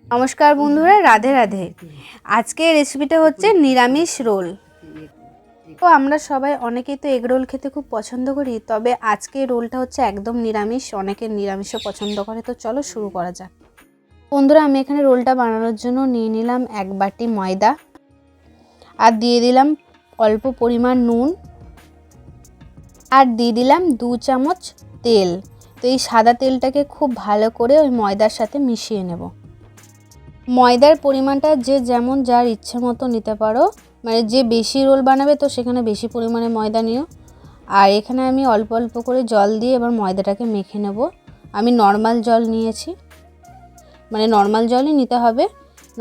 নমস্কার বন্ধুরা, রাধে রাধে। আজকে রেসিপিটা হচ্ছে নিরামিষ রোল। তো আমরা সবাই অনেকেই তো এগ রোল খেতে খুব পছন্দ করি, তবে আজকে রোলটা হচ্ছে একদম নিরামিষ। অনেকে নিরামিষও পছন্দ করে, তো চলো শুরু করা যাক। বন্ধুরা, আমি এখানে রোলটা বানানোর জন্য নিয়ে নিলাম 1 বাটি ময়দা, আর দিয়ে দিলাম অল্প পরিমাণ নুন, আর দিয়ে দিলাম 2 চামচ তেল। তো এই সাদা তেলটাকে খুব ভালো করে ওই ময়দার সাথে মিশিয়ে নেব। ময়দার পরিমাণটা যে যেমন যার ইচ্ছে মতো নিতে পারো, মানে যে বেশি রোল বানাবে তো সেখানে বেশি পরিমাণে ময়দা নিও। আর এখানে আমি অল্প অল্প করে জল দিয়ে এবার ময়দাটাকে মেখে নেব। আমি নর্মাল জল নিয়েছি, মানে নর্মাল জলই নিতে হবে।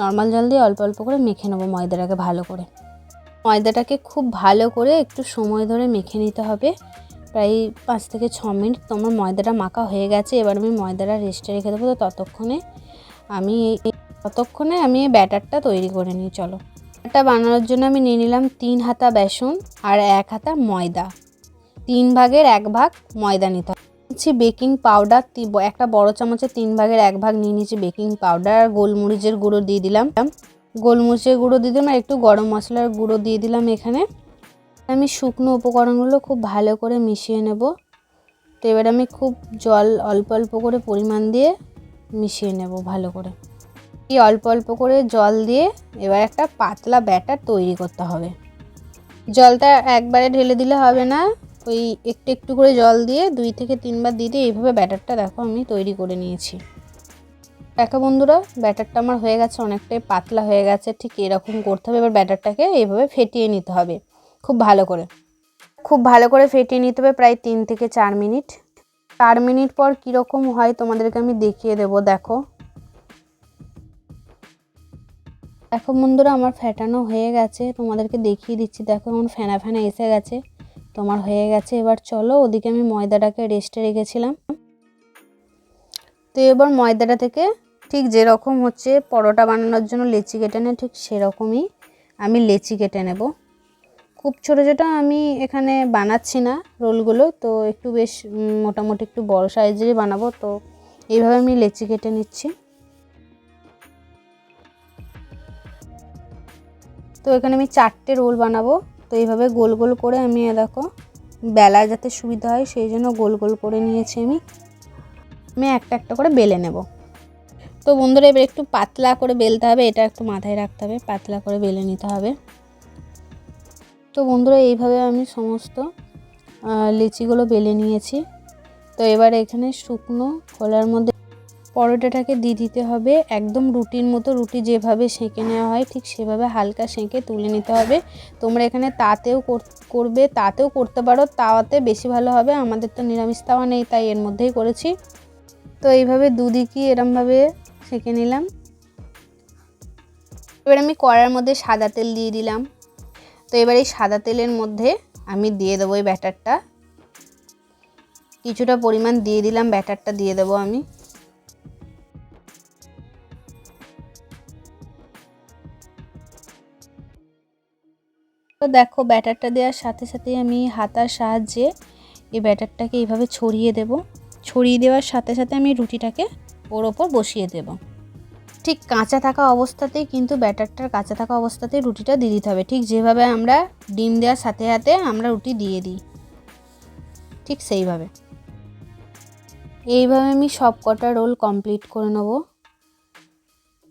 নর্মাল জল দিয়ে অল্প অল্প করে মেখে নেব ময়দাটাকে ভালো করে। ময়দাটাকে খুব ভালো করে একটু সময় ধরে মেখে নিতে হবে, প্রায় 5 থেকে 6 মিনিট। তোমার ময়দাটা মাখা হয়ে গেছে, এবার আমি ময়দাটা রেস্টে রেখে দেবো। তো ততক্ষণে আমি ব্যাটারটা তৈরি করে নিই। চলো, ব্যাটারটা বানানোর জন্য আমি নিয়ে নিলাম 3 হাতা বেসন আর 1 হাতা ময়দা। 3 ভাগের 1 ভাগ ময়দা নিতে হবে। নিচ্ছি বেকিং পাউডার, একটা বড় চামচে 3 ভাগের 1 ভাগ নিয়ে নিচ্ছি বেকিং পাউডার। আর গোলমরিচের গুঁড়ো দিয়ে দিলাম, আর একটু গরম মশলার গুঁড়ো দিয়ে দিলাম। এখানে আমি শুকনো উপকরণগুলো খুব ভালো করে মিশিয়ে নেব। তো এবার আমি খুব জল অল্প অল্প করে পরিমাণ দিয়ে মিশিয়ে নেব ভালো করে। এই অল্প অল্প করে জল দিয়ে এবার একটা পাতলা ব্যাটার তৈরি করতে হবে। জলটা একবারে ঢেলে দিলে হবে না, ওই একটু একটু করে জল দিয়ে 2 থেকে 3 বার দিয়ে এইভাবে ব্যাটারটা দেখো আমি তৈরি করে নিয়েছি। দেখো বন্ধুরা, ব্যাটারটা আমার হয়ে গেছে, অনেকটাই পাতলা হয়ে গেছে। ঠিক এরকম করতে হবে। এবার ব্যাটারটাকে এইভাবে ফেটিয়ে নিতে হবে খুব ভালো করে ফেটিয়ে নিতে হবে প্রায় 3 থেকে 4 মিনিট। 4 মিনিট পর কীরকম হয় তোমাদেরকে আমি দেখিয়ে দেবো। দেখো বন্ধুরা, আমার ফেটানো হয়ে গেছে, তোমাদেরকে দেখিয়ে দিচ্ছি। দেখো আমার ফেনা ফেনা এসে গেছে, তোমার হয়ে গেছে। এবার চলো, ওদিকে আমি ময়দাটাকে রেস্টে রেখেছিলাম। তো এবার ময়দাটা থেকে ঠিক যেরকম হচ্ছে পরোটা বানানোর জন্য লেচি কেটে নেয়, ঠিক সেরকমই আমি লেচি কেটে নেব। খুব ছোটো ছোটো আমি এখানে বানাচ্ছি না রোলগুলো, তো একটু বেশ মোটামুটি একটু বড় সাইজেরই বানাবো। তো এইভাবে আমি লেচি কেটে নিচ্ছি। তো এখানে আমি 4টে রোল বানাবো। তো এইভাবে গোল গোল করে আমি দেখো বেলায় যাতে সুবিধা হয় সেই জন্য গোল গোল করে নিয়েছি। আমি একটা একটা করে বেলে নেব। তো বন্ধুরা, এবার একটু পাতলা করে বেলতে হবে, এটা একটু মাথায় রাখতে হবে, পাতলা করে বেলে নিতে হবে। তো বন্ধুরা, এইভাবে আমি সমস্ত লিচিগুলো বেলে নিয়েছি। তো এবার এখানে শুকনো খোলার মধ্যে পরোটাটাকে দিয়ে দিতে হবে। একদম রুটির মতো, রুটি যেভাবে সেঁকে নেওয়া হয় ঠিক সেভাবে হালকা সেঁকে তুলে নিতে হবে। তোমরা এখানে তাতেও করবে, তাতেও করতে পারো, তাওয়াতে বেশি ভালো হবে। আমাদের তো নিরামিষ তাওয়া নেই, তাই এর মধ্যেই করেছি। তো এইভাবে দুদিকই এরমভাবে সেঁকে নিলাম। এবার আমি কড়ার মধ্যে সাদা তেল দিয়ে দিলাম। তো এবার এই সাদা তেলের মধ্যে আমি দিয়ে দেবো এই ব্যাটারটা, কিছুটা পরিমাণ দিয়ে দিলাম। ব্যাটারটা দিয়ে দেবো আমি। তো দেখো, ব্যাটারটা দেওয়ার সাথে সাথে আমি হাতার সাহায্যে এই ব্যাটারটাকে এইভাবে ছড়িয়ে দেব। ছড়িয়ে দেওয়ার সাথে সাথে আমি রুটিটাকে ওর ওপর বসিয়ে দেব। ঠিক কাঁচা থাকা অবস্থাতেই, কিন্তু ব্যাটারটার কাঁচা থাকা অবস্থাতেই রুটিটা দিয়ে দিতে হবে, ঠিক যেভাবে আমরা ডিম দেওয়ার সাথে সাথে আমরা রুটি দিয়ে দিই, ঠিক সেইভাবে। এইভাবে আমি সব কটা রোল কমপ্লিট করে নেব।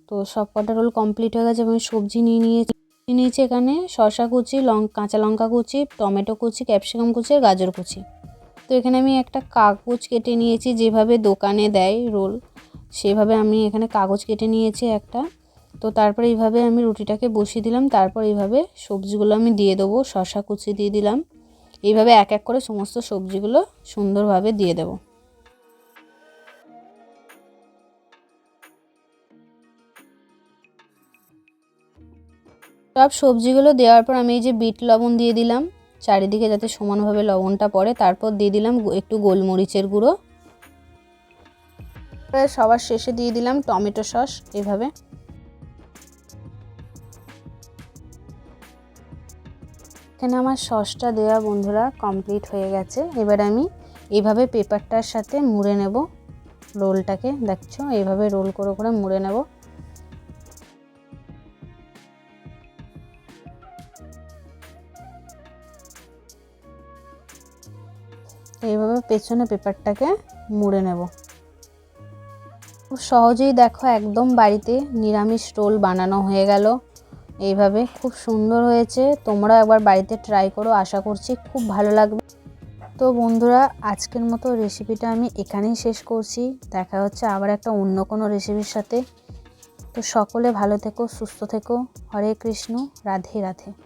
তো সব কটা রোল কমপ্লিট হয়ে গেছে। আমি সবজি নিয়েছি এখানে শসা কুচি, কাঁচা লঙ্কা কুচি, টমেটো কুচি, ক্যাপসিকাম কুচি আর গাজর কুচি। তো এখানে আমি একটা কাগজ কেটে নিয়েছি, যেভাবে দোকানে দেয় রোল সেভাবে আমি এখানে কাগজ কেটে নিয়েছি একটা। তো তারপরে এইভাবে আমি রুটিটাকে বসিয়ে দিলাম। তারপর এইভাবে সবজিগুলো আমি দিয়ে দেবো। শসা কুচি দিয়ে দিলাম। এইভাবে এক এক করে সমস্ত সবজিগুলো সুন্দরভাবে দিয়ে দেবো। সব সবজিগুলো দেওয়ার পর আমি এই যে বিট লবণ দিয়ে দিলাম চারিদিকে, যাতে সমানভাবে লবণটা পড়ে। তারপর দিয়ে দিলাম একটু গোলমরিচের গুঁড়ো। সবার শেষে দিয়ে দিলাম টমেটো সস। এভাবে এখানে আমার সসটা দেওয়া বন্ধুরা কমপ্লিট হয়ে গেছে। এবার আমি এইভাবে পেপারটার সাথে মুড়ে নেব রোলটাকে। দেখছো, এইভাবে রোল করে করে মুড়ে নেব। এইভাবে পেছনে পেপারটাকে মুড়ে নেব। খুব সহজেই দেখো একদম বাড়িতে নিরামিষ রোল বানানো হয়ে গেল। এইভাবে খুব সুন্দর হয়েছে, তোমরা একবার বাড়িতে ট্রাই করো, আশা করছি খুব ভালো লাগবে। তো বন্ধুরা, আজকের মতো রেসিপিটা আমি এখানেই শেষ করছি। দেখা হচ্ছে আবার একটা অন্য কোনো রেসিপির সাথে। তো সকলে ভালো থেকো, সুস্থ থেকো। হরে কৃষ্ণ, রাধে রাধে।